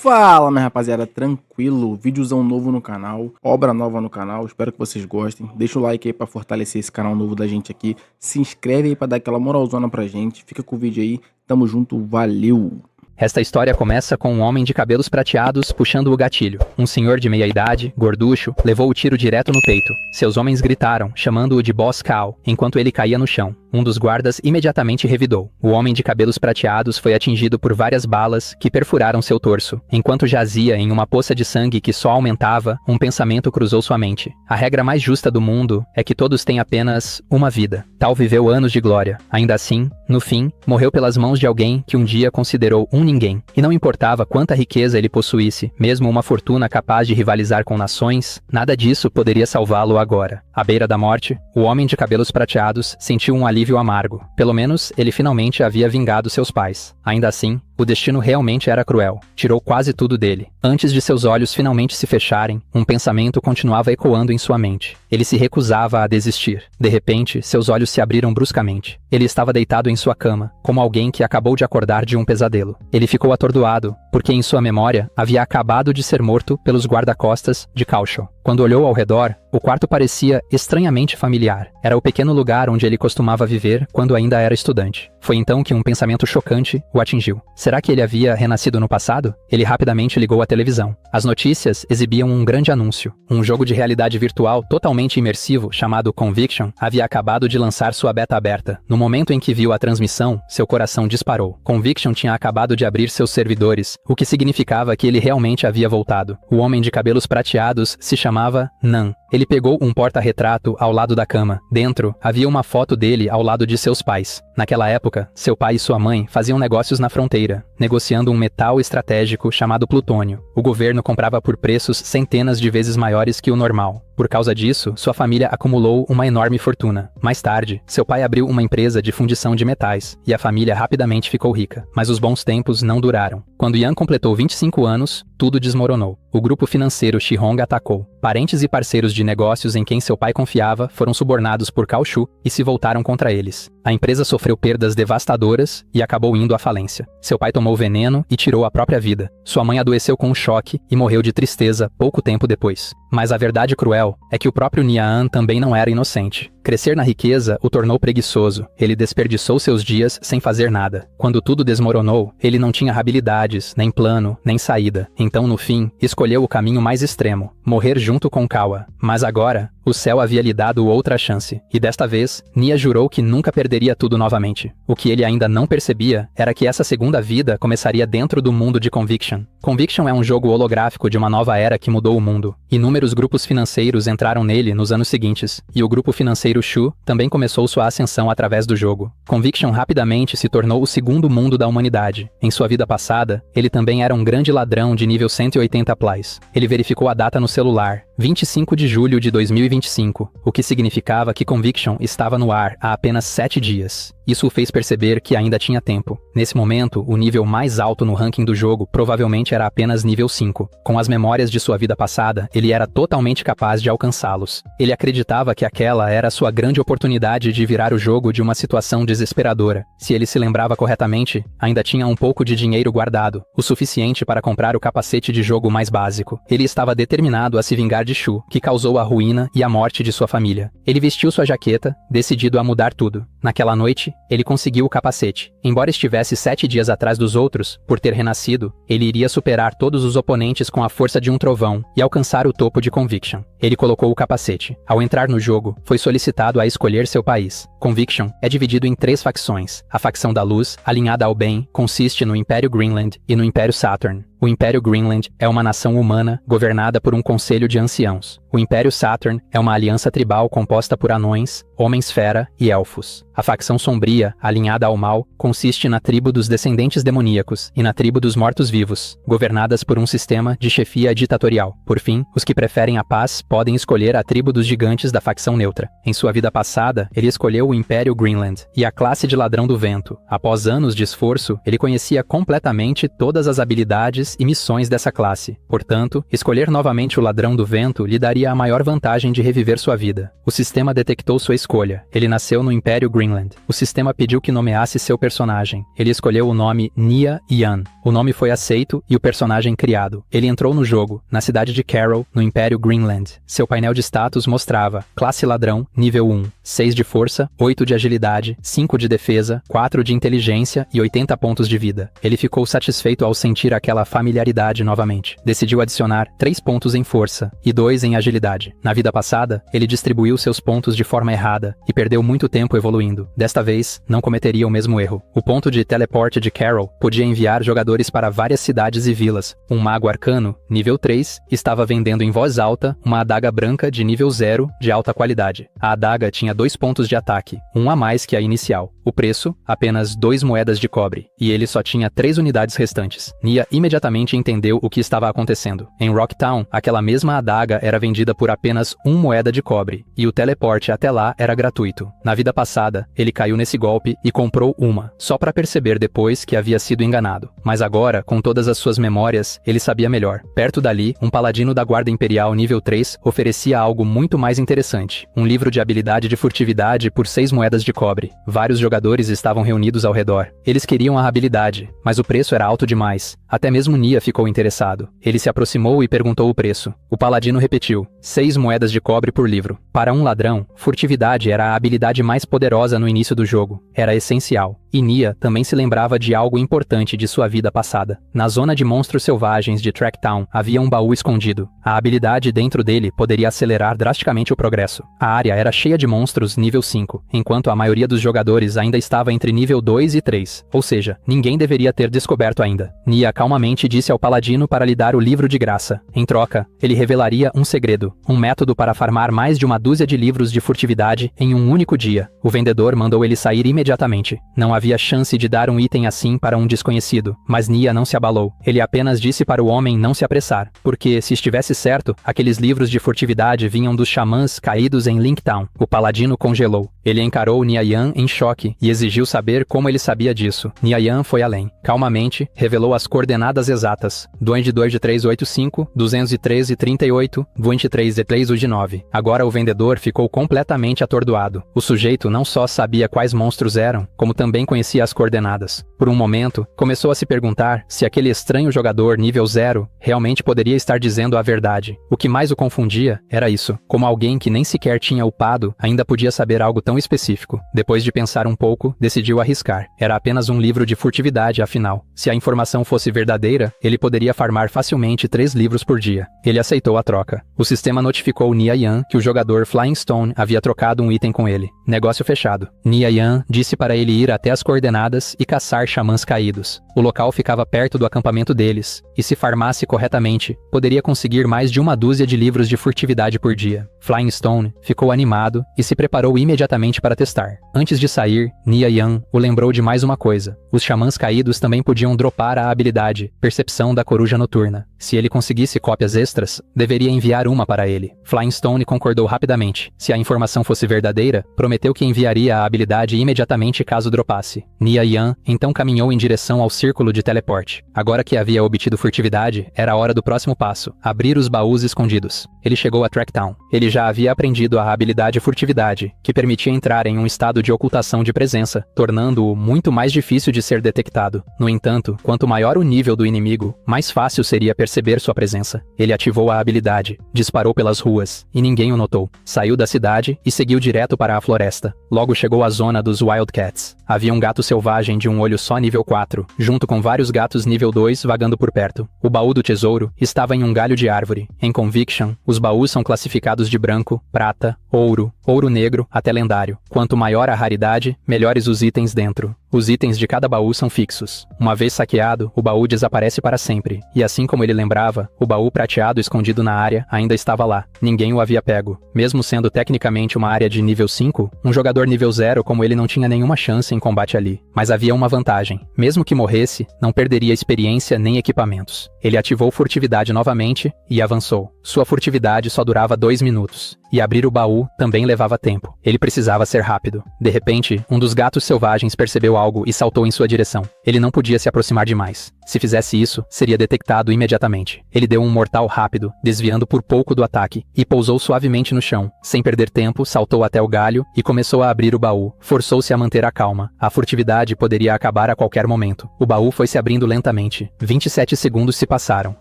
Fala, minha rapaziada, tranquilo? Vídeozão novo no canal, obra nova no canal, espero que vocês gostem. Deixa o like aí pra fortalecer esse canal novo da gente aqui. Se inscreve aí pra dar aquela moralzona pra gente. Fica com o vídeo aí, tamo junto, valeu! Esta história começa com um homem de cabelos prateados puxando o gatilho. Um senhor de meia idade, gorducho, levou o tiro direto no peito. Seus homens gritaram, chamando-o de Boss Cow, enquanto ele caía no chão. Um dos guardas imediatamente revidou. O homem de cabelos prateados foi atingido por várias balas que perfuraram seu torso. Enquanto jazia em uma poça de sangue que só aumentava, um pensamento cruzou sua mente. A regra mais justa do mundo é que todos têm apenas uma vida. Tal viveu anos de glória. Ainda assim, no fim, morreu pelas mãos de alguém que um dia considerou um ninguém. E não importava quanta riqueza ele possuísse, mesmo uma fortuna capaz de rivalizar com nações, nada disso poderia salvá-lo agora. À beira da morte, o homem de cabelos prateados sentiu um alívio amargo. Pelo menos, ele finalmente havia vingado seus pais. Ainda assim, o destino realmente era cruel. Tirou quase tudo dele. Antes de seus olhos finalmente se fecharem, um pensamento continuava ecoando em sua mente. Ele se recusava a desistir. De repente, seus olhos se abriram bruscamente. Ele estava deitado em sua cama, como alguém que acabou de acordar de um pesadelo. Ele ficou atordoado, porque em sua memória havia acabado de ser morto pelos guarda-costas de Caucho. Quando olhou ao redor, o quarto parecia estranhamente familiar. Era o pequeno lugar onde ele costumava viver quando ainda era estudante. Foi então que um pensamento chocante o atingiu. Será que ele havia renascido no passado? Ele rapidamente ligou a televisão. As notícias exibiam um grande anúncio. Um jogo de realidade virtual totalmente imersivo, chamado Conviction, havia acabado de lançar sua beta aberta. No momento em que viu a transmissão, seu coração disparou. Conviction tinha acabado de abrir seus servidores, o que significava que ele realmente havia voltado. O homem de cabelos prateados se chamava Nan. Ele pegou um porta-retrato ao lado da cama. Dentro, havia uma foto dele ao lado de seus pais. Naquela época, seu pai e sua mãe faziam negócios na fronteira, negociando um metal estratégico chamado plutônio. O governo comprava por preços centenas de vezes maiores que o normal. Por causa disso, sua família acumulou uma enorme fortuna. Mais tarde, seu pai abriu uma empresa de fundição de metais, e a família rapidamente ficou rica. Mas os bons tempos não duraram. Quando Yan completou 25 anos, tudo desmoronou. O grupo financeiro Shihong atacou. Parentes e parceiros de negócios em quem seu pai confiava foram subornados por Caucho e se voltaram contra eles. A empresa sofreu perdas devastadoras e acabou indo à falência. Seu pai tomou veneno e tirou a própria vida. Sua mãe adoeceu com um choque e morreu de tristeza pouco tempo depois. Mas a verdade cruel é que o próprio Nian também não era inocente. Crescer na riqueza o tornou preguiçoso. Ele desperdiçou seus dias sem fazer nada. Quando tudo desmoronou, ele não tinha habilidades, nem plano, nem saída. Então, no fim, escolheu o caminho mais extremo, morrer junto com Kawa. Mas agora, o céu havia lhe dado outra chance. E desta vez, Nia jurou que nunca perderia tudo novamente. O que ele ainda não percebia era que essa segunda vida começaria dentro do mundo de Conviction. Conviction é um jogo holográfico de uma nova era que mudou o mundo. Inúmeros grupos financeiros entraram nele nos anos seguintes, e o grupo financeiro Shu também começou sua ascensão através do jogo. Conviction rapidamente se tornou o segundo mundo da humanidade. Em sua vida passada, ele também era um grande ladrão de nível 180 Plus. Ele verificou a data no celular, 25 de julho de 2025, o que significava que Conviction estava no ar há apenas 7 dias. Isso o fez perceber que ainda tinha tempo. Nesse momento, o nível mais alto no ranking do jogo provavelmente era apenas nível 5. Com as memórias de sua vida passada, ele era totalmente capaz de alcançá-los. Ele acreditava que aquela era a sua grande oportunidade de virar o jogo de uma situação desesperadora. Se ele se lembrava corretamente, ainda tinha um pouco de dinheiro guardado, o suficiente para comprar o capacete de jogo mais básico. Ele estava determinado a se vingar de Shu, que causou a ruína e a morte de sua família. Ele vestiu sua jaqueta, decidido a mudar tudo. Naquela noite, ele conseguiu o capacete. Embora estivesse 7 dias atrás dos outros, por ter renascido, ele iria superar todos os oponentes com a força de um trovão e alcançar o topo de Conviction. Ele colocou o capacete. Ao entrar no jogo, foi solicitado a escolher seu país. Conviction é dividido em 3 facções. A facção da luz, alinhada ao bem, consiste no Império Greenland e no Império Saturn. O Império Greenland é uma nação humana governada por um conselho de anciãos. O Império Saturn é uma aliança tribal composta por anões, homens-fera e elfos. A facção sombria, alinhada ao mal, consiste na tribo dos descendentes demoníacos e na tribo dos mortos-vivos, governadas por um sistema de chefia ditatorial. Por fim, os que preferem a paz podem escolher a tribo dos gigantes da facção neutra. Em sua vida passada, ele escolheu o Império Greenland e a classe de Ladrão do Vento. Após anos de esforço, ele conhecia completamente todas as habilidades e missões dessa classe. Portanto, escolher novamente o Ladrão do Vento lhe daria a maior vantagem de reviver sua vida. O sistema detectou sua escolha. Ele nasceu no Império Greenland Greenland. O sistema pediu que nomeasse seu personagem. Ele escolheu o nome Nia Yan. O nome foi aceito e o personagem criado. Ele entrou no jogo, na cidade de Carroll, no Império Greenland. Seu painel de status mostrava: classe ladrão, nível 1, 6 de força, 8 de agilidade, 5 de defesa, 4 de inteligência e 80 pontos de vida. Ele ficou satisfeito ao sentir aquela familiaridade novamente. Decidiu adicionar 3 pontos em força e 2 em agilidade. Na vida passada, ele distribuiu seus pontos de forma errada e perdeu muito tempo evoluindo. Desta vez, não cometeria o mesmo erro. O ponto de teleporte de Carroll podia enviar jogadores para várias cidades e vilas. Um mago arcano, nível 3, estava vendendo em voz alta uma adaga branca de nível 0 de alta qualidade. A adaga tinha 2 pontos de ataque, um a mais que a inicial. O preço, apenas 2 moedas de cobre, e ele só tinha 3 unidades restantes. Nia imediatamente entendeu o que estava acontecendo. Em Rocktown, aquela mesma adaga era vendida por apenas 1 moeda de cobre, e o teleporte até lá era gratuito. Na vida passada, ele caiu nesse golpe e comprou uma, só para perceber depois que havia sido enganado. Mas agora, com todas as suas memórias, ele sabia melhor. Perto dali, um paladino da Guarda Imperial nível 3 oferecia algo muito mais interessante. Um livro de habilidade de furtividade por 6 moedas de cobre. Vários jogadores estavam reunidos ao redor. Eles queriam a habilidade, mas o preço era alto demais. Até mesmo Nia ficou interessado. Ele se aproximou e perguntou o preço. O paladino repetiu: 6 moedas de cobre por livro. Para um ladrão, furtividade era a habilidade mais poderosa no início do jogo. Era essencial. E Nia também se lembrava de algo importante de sua vida passada. Na zona de monstros selvagens de Tracktown havia um baú escondido. A habilidade dentro dele poderia acelerar drasticamente o progresso. A área era cheia de monstros nível 5, enquanto a maioria dos jogadores ainda estava entre nível 2 e 3, ou seja, ninguém deveria ter descoberto ainda. Nia calmamente disse ao paladino para lhe dar o livro de graça. Em troca, ele revelaria um segredo, um método para farmar mais de 1 dúzia de livros de furtividade em um único dia. O vendedor mandou ele sair imediatamente. Não havia chance de dar um item assim para um desconhecido, mas Nia não se abalou. Ele apenas disse para o homem não se apressar, porque, se estivesse certo, aqueles livros de furtividade vinham dos xamãs caídos em Linktown. O paladino congelou. Ele encarou Nia Yan em choque e exigiu saber como ele sabia disso. Nia Yan foi além. Calmamente, revelou as coordenadas exatas. 22-385, 213-38, 23-319. Agora o vendedor ficou completamente atordoado. O sujeito não só sabia quais monstros eram, como também conhecia as coordenadas. Por um momento, começou a se perguntar se aquele estranho jogador nível 0 realmente poderia estar dizendo a verdade. O que mais o confundia era isso. Como alguém que nem sequer tinha upado ainda podia saber algo tão específico. Depois de pensar um pouco, decidiu arriscar. Era apenas um livro de furtividade, afinal. Se a informação fosse verdadeira, ele poderia farmar facilmente 3 livros por dia. Ele aceitou a troca. O sistema notificou Nia Yan que o jogador Flying Stone havia trocado um item com ele. Negócio fechado. Nia Yan disse para ele ir até as coordenadas e caçar xamãs caídos. O local ficava perto do acampamento deles, e se farmasse corretamente, poderia conseguir mais de 1 dúzia de livros de furtividade por dia. Flying Stone ficou animado e se preparou imediatamente para testar. Antes de sair, Nia Yan o lembrou de mais uma coisa. Os xamãs caídos também podiam dropar a habilidade Percepção da Coruja Noturna. Se ele conseguisse cópias extras, deveria enviar uma para ele. Flying Stone concordou rapidamente. Se a informação fosse verdadeira, prometeu que enviaria a habilidade imediatamente caso dropasse. Nia Yan então caminhou em direção ao círculo de teleporte. Agora que havia obtido furtividade, era a hora do próximo passo: abrir os baús escondidos. Ele chegou a Tracktown. Ele já havia aprendido a habilidade furtividade, que permitia entrar em um estado de ocultação de presença, tornando-o muito mais difícil de ser detectado. No entanto, quanto maior o nível do inimigo, mais fácil seria perceber sua presença. Ele ativou a habilidade, disparou pelas ruas, e ninguém o notou. Saiu da cidade e seguiu direto para a floresta. Logo chegou à zona dos Wildcats. Havia um gato selvagem de um olho só nível 4, junto com vários gatos nível 2 vagando por perto. O baú do tesouro estava em um galho de árvore. Em Conviction, os baús são classificados de branco, prata, ouro, ouro negro até lendário. Quanto maior a raridade, melhores os itens dentro. Os itens de cada baú são fixos. Uma vez saqueado, o baú desaparece para sempre. E assim como ele lembrava, o baú prateado escondido na área ainda estava lá. Ninguém o havia pego. Mesmo sendo tecnicamente uma área de nível 5, um jogador nível 0 como ele não tinha nenhuma chance em combate ali. Mas havia uma vantagem. Mesmo que morresse, não perderia experiência nem equipamentos. Ele ativou furtividade novamente e avançou. Sua furtividade só durava 2 minutos. e abrir o baú também levava tempo. Ele precisava ser rápido. De repente, um dos gatos selvagens percebeu algo e saltou em sua direção. Ele não podia se aproximar demais. Se fizesse isso, seria detectado imediatamente. Ele deu um mortal rápido, desviando por pouco do ataque, e pousou suavemente no chão. Sem perder tempo, saltou até o galho e começou a abrir o baú. Forçou-se a manter a calma. A furtividade poderia acabar a qualquer momento. O baú foi se abrindo lentamente. 27 segundos se passaram.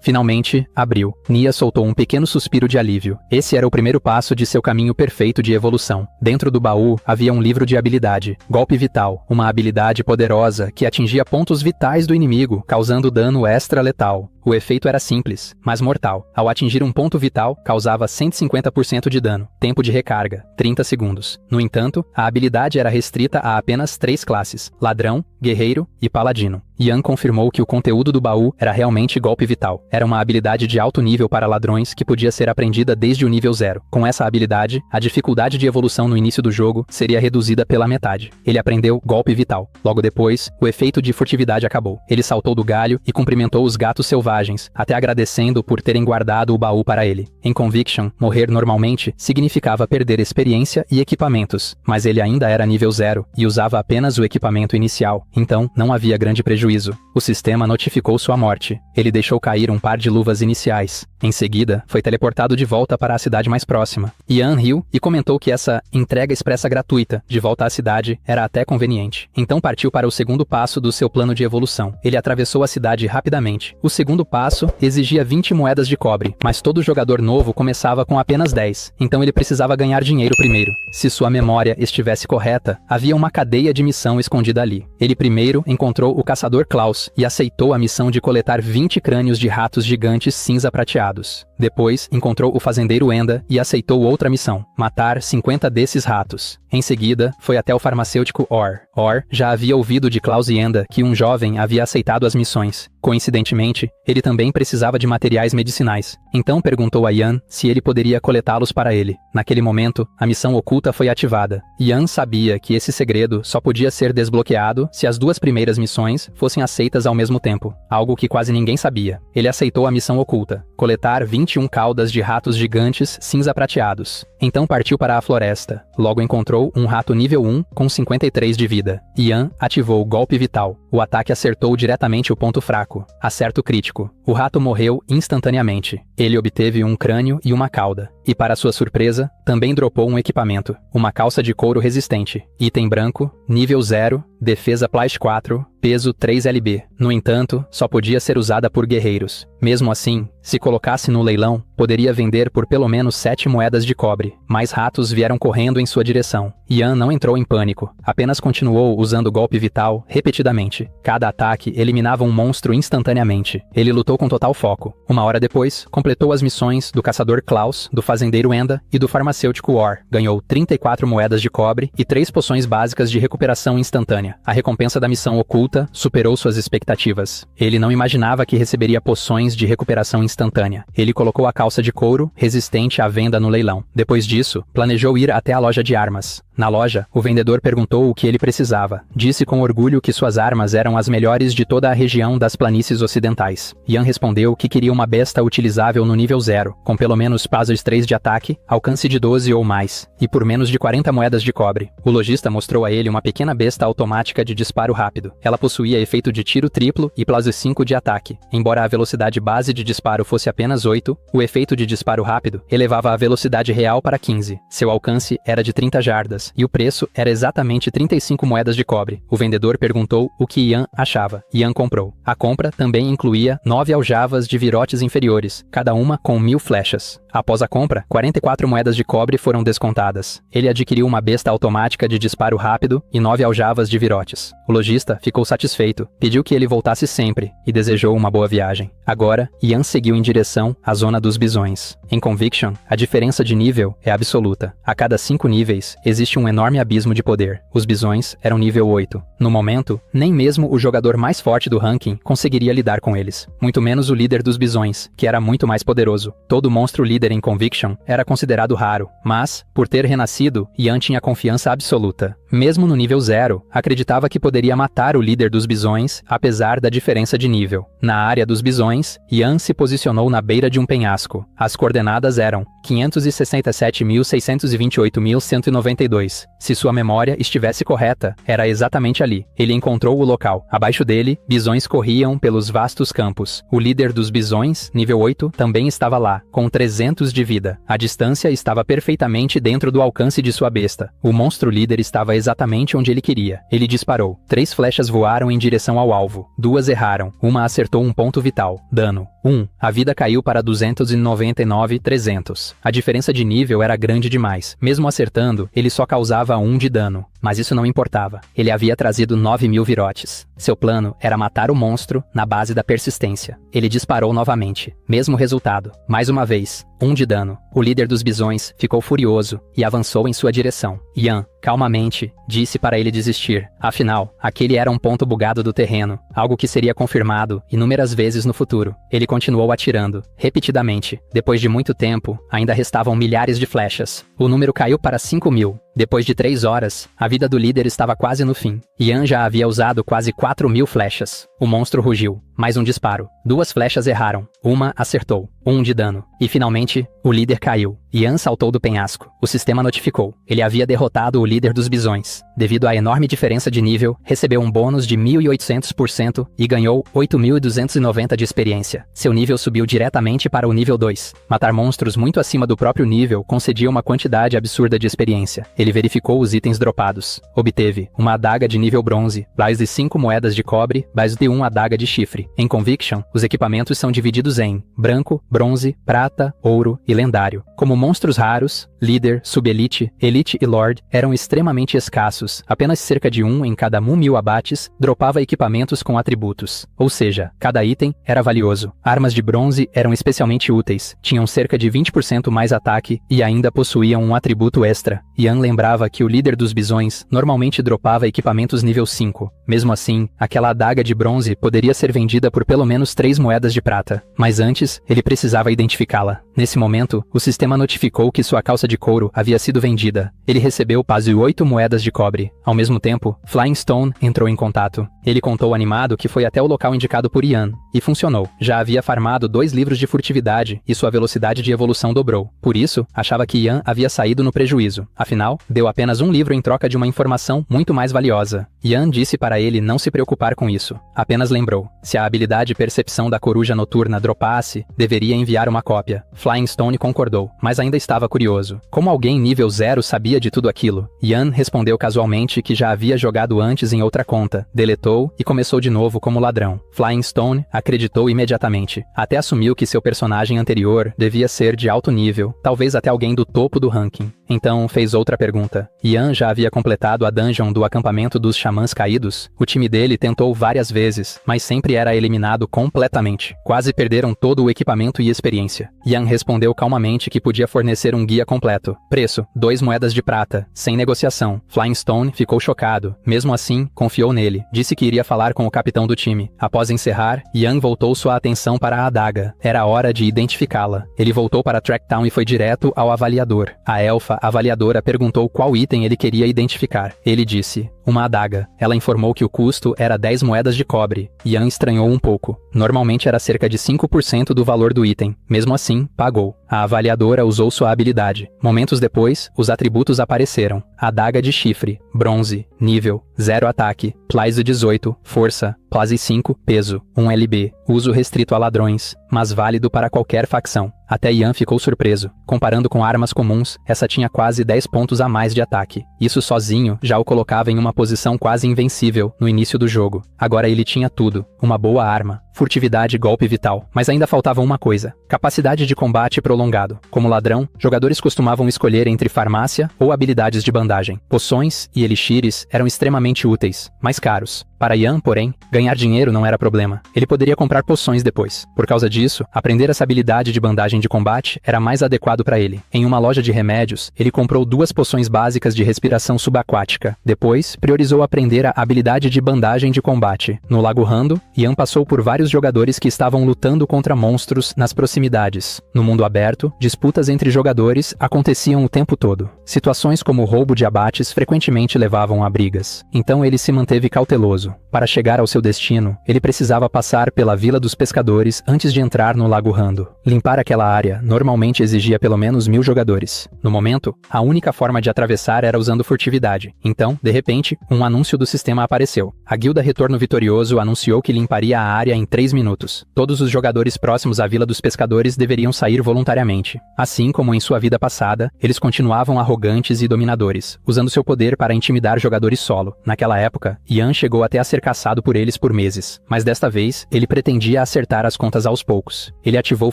Finalmente, abriu. Nia soltou um pequeno suspiro de alívio. Esse era o primeiro passo de seu caminho perfeito de evolução. Dentro do baú, havia um livro de habilidade. Golpe Vital. Uma habilidade poderosa que atingia pontos vitais do inimigo, causando dano extra letal. O efeito era simples, mas mortal. Ao atingir um ponto vital, causava 150% de dano. Tempo de recarga, 30 segundos. No entanto, a habilidade era restrita a apenas 3 classes: Ladrão, Guerreiro e Paladino. Ian confirmou que o conteúdo do baú era realmente golpe vital. Era uma habilidade de alto nível para ladrões que podia ser aprendida desde o nível 0. Com essa habilidade, a dificuldade de evolução no início do jogo seria reduzida pela metade. Ele aprendeu golpe vital. Logo depois, o efeito de furtividade acabou. Ele saltou do galho e cumprimentou os gatos selvagens, até agradecendo por terem guardado o baú para ele. Em Conviction, morrer normalmente significava perder experiência e equipamentos, mas ele ainda era nível 0 e usava apenas o equipamento inicial, então não havia grande prejuízo. O sistema notificou sua morte. Ele deixou cair um par de luvas iniciais. Em seguida, foi teleportado de volta para a cidade mais próxima. Ian riu e comentou que essa entrega expressa gratuita de volta à cidade era até conveniente. Então partiu para o segundo passo do seu plano de evolução. Ele atravessou a cidade rapidamente. O segundo passo exigia 20 moedas de cobre, mas todo jogador novo começava com apenas 10, então ele precisava ganhar dinheiro primeiro. Se sua memória estivesse correta, havia uma cadeia de missão escondida ali. Ele primeiro encontrou o caçador Klaus e aceitou a missão de coletar 20 crânios de ratos gigantes cinza prateados. Depois, encontrou o fazendeiro Enda e aceitou outra missão: matar 50 desses ratos. Em seguida, foi até o farmacêutico Orr. Orr já havia ouvido de Klaus e Enda que um jovem havia aceitado as missões. Coincidentemente, ele também precisava de materiais medicinais. Então perguntou a Ian se ele poderia coletá-los para ele. Naquele momento, a missão oculta foi ativada. Ian sabia que esse segredo só podia ser desbloqueado se as 2 primeiras missões fossem aceitas ao mesmo tempo, algo que quase ninguém sabia. Ele aceitou a missão oculta: coletar 21 caudas de ratos gigantes cinza prateados. Então partiu para a floresta. Logo encontrou um rato nível 1 com 53 de vida. Ian ativou o golpe vital. O ataque acertou diretamente o ponto fraco. Acerto crítico. O rato morreu instantaneamente. Ele obteve um crânio e uma cauda. E para sua surpresa, também dropou um equipamento: uma calça de couro resistente. Item branco, nível 0, defesa plus 4, peso 3 lb. No entanto, só podia ser usada por guerreiros. Mesmo assim, se colocasse no leilão, poderia vender por pelo menos 7 moedas de cobre. Mais ratos vieram correndo em sua direção. Ian não entrou em pânico, apenas continuou usando o golpe vital repetidamente. Cada ataque eliminava um monstro instantaneamente. Ele lutou com total foco. Uma hora depois, completou as missões do caçador Klaus, do fazendeiro Enda e do farmacêutico Orr. Ganhou 34 moedas de cobre e 3 poções básicas de recuperação instantânea. A recompensa da missão oculta superou suas expectativas. Ele não imaginava que receberia poções de recuperação instantânea. Ele colocou a calça de couro resistente à venda no leilão. Depois disso, planejou ir até a loja de armas. Na loja, o vendedor perguntou o que ele precisava. Disse com orgulho que suas armas eram as melhores de toda a região das planícies ocidentais. Ian respondeu que queria uma besta utilizável no nível 0, com pelo menos passos 3 de ataque, alcance de 12 ou mais, e por menos de 40 moedas de cobre. O lojista mostrou a ele uma pequena besta automática de disparo rápido. Ela possuía efeito de tiro triplo e plus 5 de ataque. Embora a velocidade base de disparo fosse apenas 8, o efeito de disparo rápido elevava a velocidade real para 15. Seu alcance era de 30 jardas. E o preço era exatamente 35 moedas de cobre. O vendedor perguntou o que Ian achava. Ian comprou. A compra também incluía 9 aljavas de virotes inferiores, cada uma com 1000 flechas. Após a compra, 44 moedas de cobre foram descontadas. Ele adquiriu uma besta automática de disparo rápido e 9 aljavas de virotes. O lojista ficou satisfeito, pediu que ele voltasse sempre e desejou uma boa viagem. Agora, Ian seguiu em direção à zona dos bisões. Em Conviction, a diferença de nível é absoluta. A cada 5 níveis, existe um enorme abismo de poder. Os bisões eram nível 8. No momento, nem mesmo o jogador mais forte do ranking conseguiria lidar com eles. Muito menos o líder dos bisões, que era muito mais poderoso. Todo monstro líder em Conviction era considerado raro, mas, por ter renascido, Ian tinha confiança absoluta. Mesmo no nível 0, acreditava que poderia matar o líder dos bisões, apesar da diferença de nível. Na área dos bisões, Yan se posicionou na beira de um penhasco. As coordenadas eram 567.628.192. Se sua memória estivesse correta, era exatamente ali. Ele encontrou o local. Abaixo dele, bisões corriam pelos vastos campos. O líder dos bisões, nível 8, também estava lá, com 300 de vida. A distância estava perfeitamente dentro do alcance de sua besta. O monstro líder estava exatamente onde ele queria. Ele disparou. 3 flechas voaram em direção ao alvo. 2 erraram. Uma acertou um ponto vital. Dano. 1. A vida caiu para 299.300. A diferença de nível era grande demais. Mesmo acertando, ele só causava 1 de dano. Mas isso não importava. Ele havia trazido 9.000 virotes. Seu plano era matar o monstro na base da persistência. Ele disparou novamente. Mesmo resultado. Mais uma vez. 1 de dano. O líder dos bisões ficou furioso e avançou em sua direção. Yan, calmamente, disse para ele desistir. Afinal, aquele era um ponto bugado do terreno, algo que seria confirmado inúmeras vezes no futuro. Ele continuou atirando, repetidamente. Depois de muito tempo, ainda restavam milhares de flechas. O número caiu para 5.000. Depois de 3 horas, a vida do líder estava quase no fim. Yan já havia usado quase 4.000 flechas. O monstro rugiu. Mais um disparo. 2 flechas erraram. Uma acertou. 1 de dano. E finalmente, o líder caiu. Yan saltou do penhasco. O sistema notificou. Ele havia derrotado o líder dos bisões. Devido à enorme diferença de nível, recebeu um bônus de 1.800% e ganhou 8.290 de experiência. Seu nível subiu diretamente para o nível 2. Matar monstros muito acima do próprio nível concedia uma quantidade absurda de experiência. Ele verificou os itens dropados. Obteve uma adaga de nível bronze, mais de 5 moedas de cobre, mais de 1 adaga de chifre. Em Conviction, os equipamentos são divididos em branco, bronze, prata, ouro e lendário. Como monstros raros, líder, subelite, elite e lord eram extremamente escassos. Apenas cerca de 1 em cada 1.000 abates dropava equipamentos com atributos. Ou seja, cada item era valioso. Armas de bronze eram especialmente úteis, tinham cerca de 20% mais ataque e ainda possuíam um atributo extra. Yan lembrava que o líder dos bisões normalmente dropava equipamentos nível 5. Mesmo assim, aquela adaga de bronze poderia ser vendida por pelo menos 3 moedas de prata. Mas antes, ele precisava identificá-la. Nesse momento, o sistema notificou que sua calça de couro havia sido vendida. Ele recebeu quase 8 moedas de cobre. Ao mesmo tempo, Flying Stone entrou em contato. Ele contou animado que foi até o local indicado por Yan. E funcionou. Já havia farmado 2 livros de furtividade e sua velocidade de evolução dobrou. Por isso, achava que Yan havia saído no prejuízo. Afinal, deu apenas um livro em troca de uma informação muito mais valiosa. Yan disse para ele não se preocupar com isso. Apenas lembrou. Se a habilidade percepção da coruja noturna dropasse, deveria enviar uma cópia. Flying Stone concordou, mas ainda estava curioso. Como alguém nível 0 sabia de tudo aquilo? Yan respondeu casualmente que já havia jogado antes em outra conta, deletou e começou de novo como ladrão. Flying Stone acreditou imediatamente. Até assumiu que seu personagem anterior devia ser de alto nível, talvez até alguém do topo do ranking. Então fez outra pergunta. Yan já havia completado a dungeon do acampamento dos xamãs caídos? O time dele tentou várias vezes, mas sempre era eliminado completamente. Quase perderam todo o equipamento e experiência. Yan respondeu calmamente que podia fornecer um guia completo. Preço: 2 moedas de prata, sem negociação. Flying Stone ficou chocado. Mesmo assim, confiou nele. Disse que iria falar com o capitão do time. Após encerrar, Yan voltou sua atenção para a adaga. Era hora de identificá-la. Ele voltou para Tracktown e foi direto ao avaliador. A elfa avaliadora perguntou qual item ele queria identificar. Ele disse: uma adaga. Ela informou que o custo era 10 moedas de cobre. Yan estranhou um pouco. Normalmente era cerca de 5% do valor do item. Mesmo assim, pagou. A avaliadora usou sua habilidade. Momentos depois, os atributos apareceram. Adaga de chifre, bronze, nível, 0 ataque, Plaise 18, força, Plaise 5, peso, 1 LB, uso restrito a ladrões, mas válido para qualquer facção. Até Yan ficou surpreso. Comparando com armas comuns, essa tinha quase 10 pontos a mais de ataque. Isso sozinho já o colocava em uma posição quase invencível no início do jogo. Agora ele tinha tudo. Uma boa arma, furtividade e golpe vital. Mas ainda faltava uma coisa: capacidade de combate prolongado. Como ladrão, jogadores costumavam escolher entre farmácia ou habilidades de bandagem. Poções e elixires eram extremamente úteis, mas caros. Para Yan, porém, ganhar Ganhar dinheiro não era problema. Ele poderia comprar poções depois. Por causa disso, aprender essa habilidade de bandagem de combate era mais adequado para ele. Em uma loja de remédios, ele comprou 2 poções básicas de respiração subaquática. Depois, priorizou aprender a habilidade de bandagem de combate. No Lago Rando, Ian passou por vários jogadores que estavam lutando contra monstros nas proximidades. No mundo aberto, disputas entre jogadores aconteciam o tempo todo. Situações como o roubo de abates frequentemente levavam a brigas. Então ele se manteve cauteloso. Para chegar ao seu destino, ele precisava passar pela Vila dos Pescadores antes de entrar no Lago Rando. Limpar aquela área normalmente exigia pelo menos 1000 jogadores. No momento, a única forma de atravessar era usando furtividade. Então, de repente, um anúncio do sistema apareceu. A Guilda Retorno Vitorioso anunciou que limparia a área em 3 minutos. Todos os jogadores próximos à Vila dos Pescadores deveriam sair voluntariamente. Assim como em sua vida passada, eles continuavam arrogantes e dominadores, usando seu poder para intimidar jogadores solo. Naquela época, Ian chegou até a ser caçado por eles por meses, mas desta vez, ele pretendia acertar as contas aos poucos. Ele ativou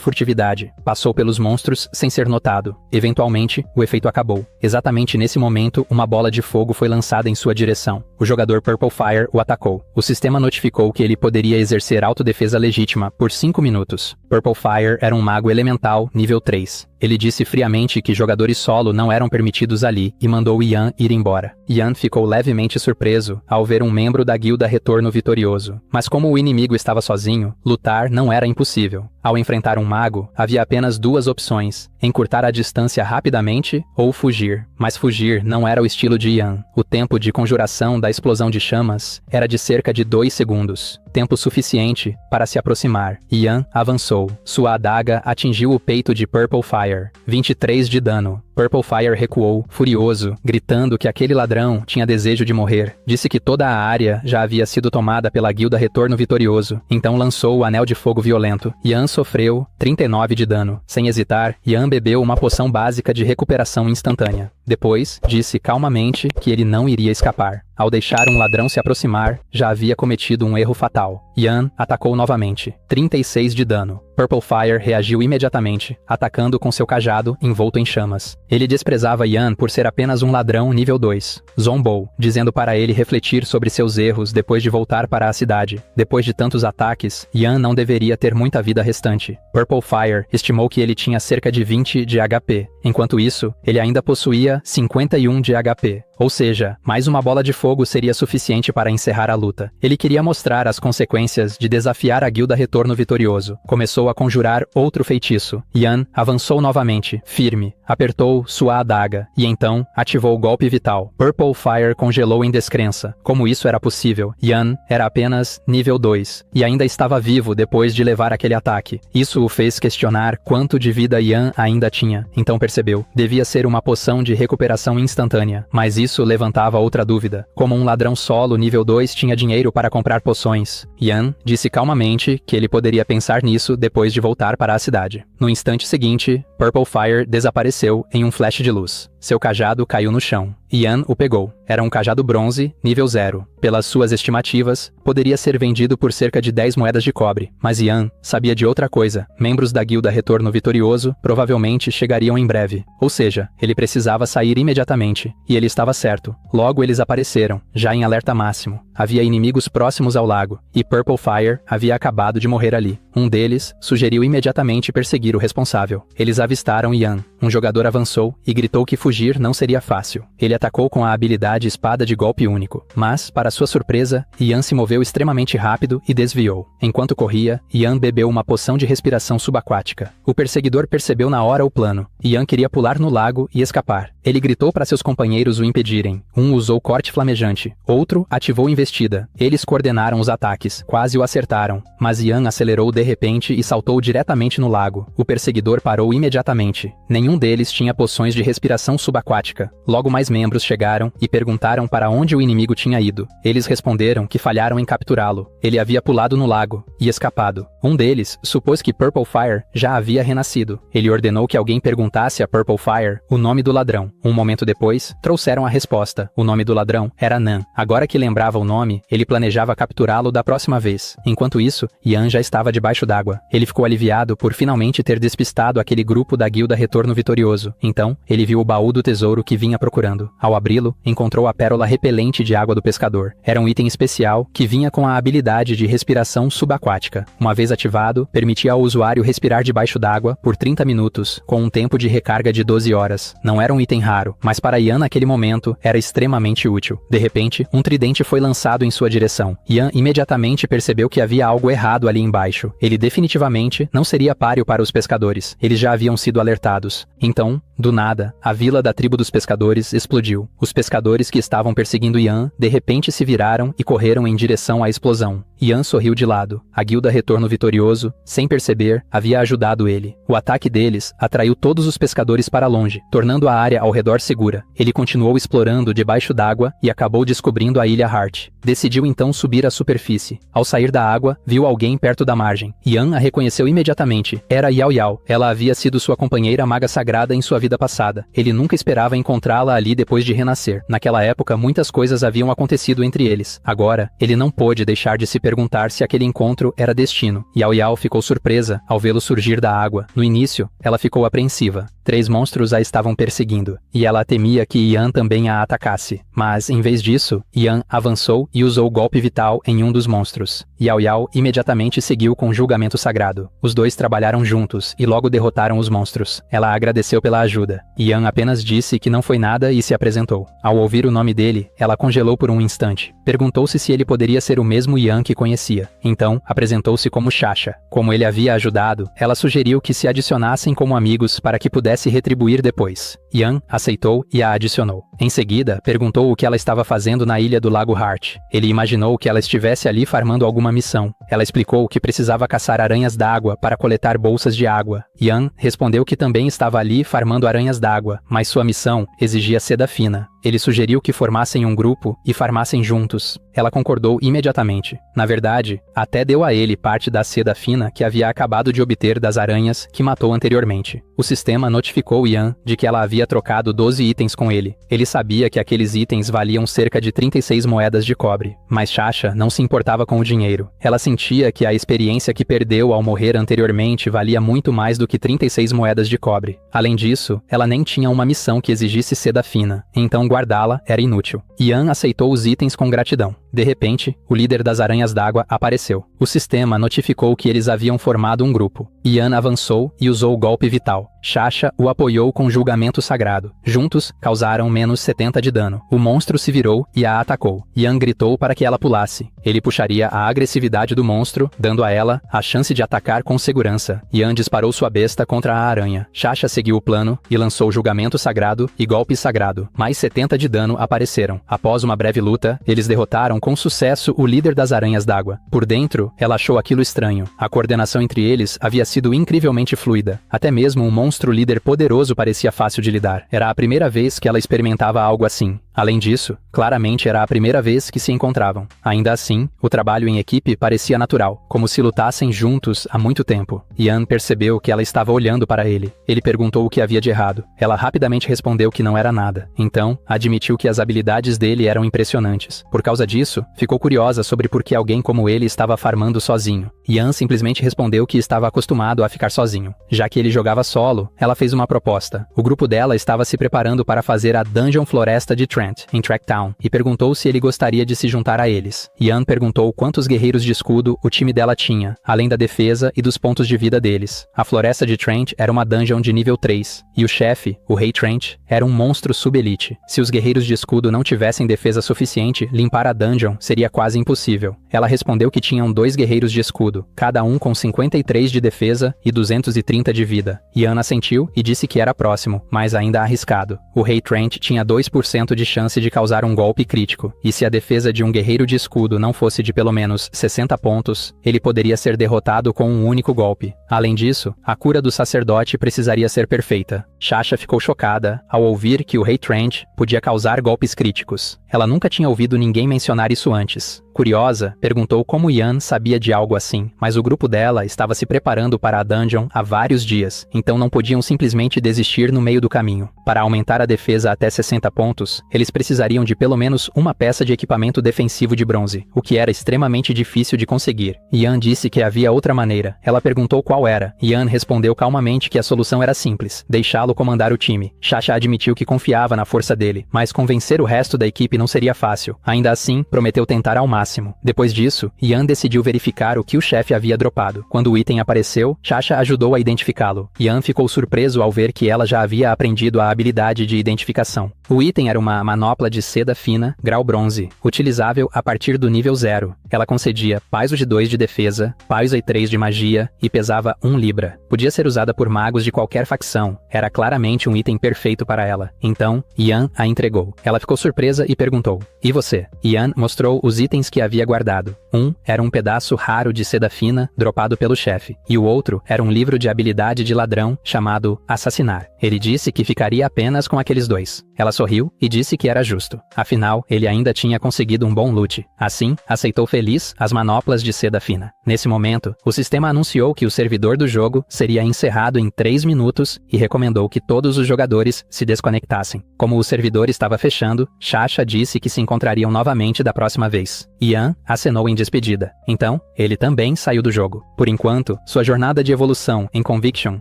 furtividade, passou pelos monstros sem ser notado. Eventualmente, o efeito acabou. Exatamente nesse momento, uma bola de fogo foi lançada em sua direção. O jogador Purple Fire o atacou. O sistema notificou que ele poderia exercer autodefesa legítima por 5 minutos. Purple Fire era um mago elemental nível 3. Ele disse friamente que jogadores solo não eram permitidos ali e mandou Ian ir embora. Ian ficou levemente surpreso ao ver um membro da Guilda Retorno Vitorioso. Mas como o inimigo estava sozinho, lutar não era impossível. Ao enfrentar um mago, havia apenas 2 opções: encurtar a distância rapidamente ou fugir. Mas fugir não era o estilo de Ian. O tempo de conjuração da explosão de chamas era de cerca de 2 segundos. Tempo suficiente para se aproximar. Ian avançou. Sua adaga atingiu o peito de Purple Fire. 23 de dano. Purple Fire recuou, furioso, gritando que aquele ladrão tinha desejo de morrer. Disse que toda a área já havia sido tomada pela Guilda Retorno Vitorioso. Então lançou o Anel de Fogo Violento. Ian sofreu 39 de dano. Sem hesitar, Ian bebeu uma poção básica de recuperação instantânea. Depois, disse calmamente que ele não iria escapar. Ao deixar um ladrão se aproximar, já havia cometido um erro fatal. Ian atacou novamente. 36 de dano. Purple Fire reagiu imediatamente, atacando com seu cajado envolto em chamas. Ele desprezava Ian por ser apenas um ladrão nível 2. Zombou, dizendo para ele refletir sobre seus erros depois de voltar para a cidade. Depois de tantos ataques, Ian não deveria ter muita vida restante. Purple Fire estimou que ele tinha cerca de 20 de HP. Enquanto isso, ele ainda possuía 51 de HP. Ou seja, mais uma bola de fogo seria suficiente para encerrar a luta. Ele queria mostrar as consequências de desafiar a Guilda Retorno Vitorioso. Começou a conjurar outro feitiço. Ian avançou novamente, firme, apertou sua adaga, e então ativou o golpe vital. Purple Fire congelou em descrença. Como isso era possível? Ian era apenas nível 2, e ainda estava vivo depois de levar aquele ataque. Isso o fez questionar quanto de vida Ian ainda tinha. Então percebeu, devia ser uma poção de recuperação instantânea, mas isso levantava outra dúvida. Como um ladrão solo nível 2 tinha dinheiro para comprar poções? Ian disse calmamente que ele poderia pensar nisso depois de voltar para a cidade. No instante seguinte, Purple Fire desapareceu em um flash de luz. Seu cajado caiu no chão. Ian o pegou. Era um cajado bronze, nível 0. Pelas suas estimativas, poderia ser vendido por cerca de 10 moedas de cobre. Mas Ian sabia de outra coisa. Membros da Guilda Retorno Vitorioso provavelmente chegariam em breve. Ou seja, ele precisava sair imediatamente. E ele estava certo. Logo eles apareceram, já em alerta máximo. Havia inimigos próximos ao lago, e Purple Fire havia acabado de morrer ali. Um deles sugeriu imediatamente perseguir o responsável. Eles avistaram Ian. Um jogador avançou e gritou que fugir não seria fácil. Ele atacou com a habilidade espada de golpe único. Mas, para sua surpresa, Ian se moveu extremamente rápido e desviou. Enquanto corria, Ian bebeu uma poção de respiração subaquática. O perseguidor percebeu na hora o plano. Ian queria pular no lago e escapar. Ele gritou para seus companheiros o impedirem. Um usou corte flamejante. Outro ativou investida. Eles coordenaram os ataques. Quase o acertaram. Mas Ian acelerou de repente e saltou diretamente no lago. O perseguidor parou imediatamente. Nenhum deles tinha poções de respiração subaquática. Logo mais membros chegaram e perguntaram para onde o inimigo tinha ido. Eles responderam que falharam em capturá-lo. Ele havia pulado no lago e escapado. Um deles supôs que Purple Fire já havia renascido. Ele ordenou que alguém perguntasse a Purple Fire o nome do ladrão. Um momento depois, trouxeram a resposta. O nome do ladrão era Nan. Agora que lembrava o nome, ele planejava capturá-lo da próxima vez. Enquanto isso, Ian já estava debaixo d'água. Ele ficou aliviado por finalmente ter despistado aquele grupo da guilda Retorno Vitorioso. Então, ele viu o baú do tesouro que vinha procurando. Ao abri-lo, encontrou a pérola repelente de água do pescador. Era um item especial que vinha com a habilidade de respiração subaquática. Uma vez ativado, permitia ao usuário respirar debaixo d'água por 30 minutos, com um tempo de recarga de 12 horas. Não era um item raro, mas para Ian naquele momento era extremamente útil. De repente, um tridente foi lançado em sua direção. Ian imediatamente percebeu que havia algo errado ali embaixo. Ele definitivamente não seria páreo para os pescadores. Eles já haviam sido alertados. Então, do nada, a vila da tribo dos pescadores explodiu. Os pescadores que estavam perseguindo Ian, de repente se viraram e correram em direção à explosão. Ian sorriu de lado. A guilda Retorno Vitorioso, sem perceber, havia ajudado ele. O ataque deles atraiu todos os pescadores para longe, tornando a área ao redor segura. Ele continuou explorando debaixo d'água e acabou descobrindo a Ilha Hart. Decidiu então subir à superfície. Ao sair da água, viu alguém perto da margem. Ian a reconheceu imediatamente. Era Yao Yao. Ela havia sido sua companheira maga sagrada em sua vida passada. Ele nunca esperava encontrá-la ali depois de renascer. Naquela época, muitas coisas haviam acontecido entre eles. Agora, ele não pôde deixar de se perguntar se aquele encontro era destino. Yao Yao ficou surpresa ao vê-lo surgir da água. No início, ela ficou apreensiva. 3 monstros a estavam perseguindo, e ela temia que Ian também a atacasse. Mas, em vez disso, Ian avançou e usou o golpe vital em um dos monstros. Yao Yao imediatamente seguiu com o julgamento sagrado. Os dois trabalharam juntos e logo derrotaram os monstros. Ela agradeceu pela ajuda. Ian apenas disse que não foi nada e se apresentou. Ao ouvir o nome dele, ela congelou por um instante. Perguntou-se se ele poderia ser o mesmo Ian que conhecia. Então, apresentou-se como Shasha. Como ele havia ajudado, ela sugeriu que se adicionassem como amigos para que pudesse retribuir depois. Ian aceitou e a adicionou. Em seguida, perguntou o que ela estava fazendo na ilha do Lago Hart. Ele imaginou que ela estivesse ali farmando alguma missão. Ela explicou que precisava caçar aranhas d'água para coletar bolsas de água. Ian respondeu que também estava ali farmando aranhas d'água, mas sua missão exigia seda fina. Ele sugeriu que formassem um grupo e farmassem juntos. Ela concordou imediatamente. Na verdade, até deu a ele parte da seda fina que havia acabado de obter das aranhas que matou anteriormente. O sistema notificou Ian de que ela havia trocado 12 itens com ele. Ele sabia que aqueles itens valiam cerca de 36 moedas de cobre, mas Shasha não se importava com o dinheiro. Ela sentia que a experiência que perdeu ao morrer anteriormente valia muito mais do que 36 moedas de cobre. Além disso, ela nem tinha uma missão que exigisse seda fina, então guardá-la era inútil. Ian aceitou os itens com gratidão. De repente, o líder das aranhas d'água apareceu. O sistema notificou que eles haviam formado um grupo. Ian avançou e usou o golpe vital. Shasha o apoiou com julgamento sagrado. Juntos, causaram menos 70 de dano. O monstro se virou e a atacou. Ian gritou para que ela pulasse. Ele puxaria a agressividade do monstro, dando a ela a chance de atacar com segurança. Ian disparou sua besta contra a aranha. Shasha seguiu o plano e lançou julgamento sagrado e golpe sagrado. Mais 70 de dano apareceram. Após uma breve luta, eles derrotaram com sucesso o líder das aranhas d'água. Por dentro, ela achou aquilo estranho. A coordenação entre eles havia sido incrivelmente fluida. Até mesmo um monstro líder poderoso parecia fácil de lidar. Era a primeira vez que ela experimentava algo assim. Além disso, claramente era a primeira vez que se encontravam. Ainda assim, o trabalho em equipe parecia natural, como se lutassem juntos há muito tempo. Ian percebeu que ela estava olhando para ele. Ele perguntou o que havia de errado. Ela rapidamente respondeu que não era nada. Então, admitiu que as habilidades dele eram impressionantes. Por causa disso, ficou curiosa sobre por que alguém como ele estava farmando sozinho. Ian simplesmente respondeu que estava acostumado a ficar sozinho. Já que ele jogava solo, ela fez uma proposta. O grupo dela estava se preparando para fazer a Dungeon Floresta de Trent, em Tracktown, e perguntou se ele gostaria de se juntar a eles. Ian perguntou quantos guerreiros de escudo o time dela tinha, além da defesa e dos pontos de vida deles. A Floresta de Trent era uma dungeon de nível 3, e o chefe, o Rei Trent, era um monstro sub-elite. Se os guerreiros de escudo não tivessem defesa suficiente, limpar a dungeon seria quase impossível. Ela respondeu que tinham 2 guerreiros de escudo, cada um com 53 de defesa e 230 de vida. Ian assentiu e disse que era próximo, mas ainda arriscado. O Rei Trent tinha 2% de chance de causar um golpe crítico, e se a defesa de um guerreiro de escudo não fosse de pelo menos 60 pontos, ele poderia ser derrotado com um único golpe. Além disso, a cura do sacerdote precisaria ser perfeita. Shasha ficou chocada ao ouvir que o Rei Trent podia causar golpes críticos. Ela nunca tinha ouvido ninguém mencionar isso antes. curiosa, perguntou como Yan sabia de algo assim, mas o grupo dela estava se preparando para a dungeon há vários dias, então não podiam simplesmente desistir no meio do caminho. Para aumentar a defesa até 60 pontos, eles precisariam de pelo menos uma peça de equipamento defensivo de bronze, o que era extremamente difícil de conseguir. Yan disse que havia outra maneira. Ela perguntou qual era. Yan respondeu calmamente que a solução era simples, deixá-lo comandar o time. Sasha admitiu que confiava na força dele, mas convencer o resto da equipe não seria fácil. Ainda assim, prometeu tentar ao máximo. Depois disso, Yan decidiu verificar o que o chefe havia dropado. Quando o item apareceu, Sasha ajudou a identificá-lo. Yan ficou surpreso ao ver que ela já havia aprendido a habilidade de identificação. O item era uma manopla de seda fina, grau bronze, utilizável a partir do nível 0. Ela concedia Paizo de 2 de defesa, Paizo e 3 de magia e pesava 1 libra. Podia ser usada por magos de qualquer facção. Era claramente um item perfeito para ela. Então, Yan a entregou. Ela ficou surpresa e perguntou: "E você?" Yan mostrou os itens que havia guardado. Um era um pedaço raro de seda fina, dropado pelo chefe, e o outro era um livro de habilidade de ladrão chamado Assassinar. Ele disse que ficaria apenas com aqueles dois. Ela sorriu e disse que era justo. Afinal, ele ainda tinha conseguido um bom loot. Assim, aceitou feliz as manoplas de seda fina. Nesse momento, o sistema anunciou que o servidor do jogo seria encerrado em 3 minutos e recomendou que todos os jogadores se desconectassem. Como o servidor estava fechando, Sasha disse que se encontrariam novamente da próxima vez. Yan acenou em despedida. Então, ele também saiu do jogo. Por enquanto, sua jornada de evolução em Conviction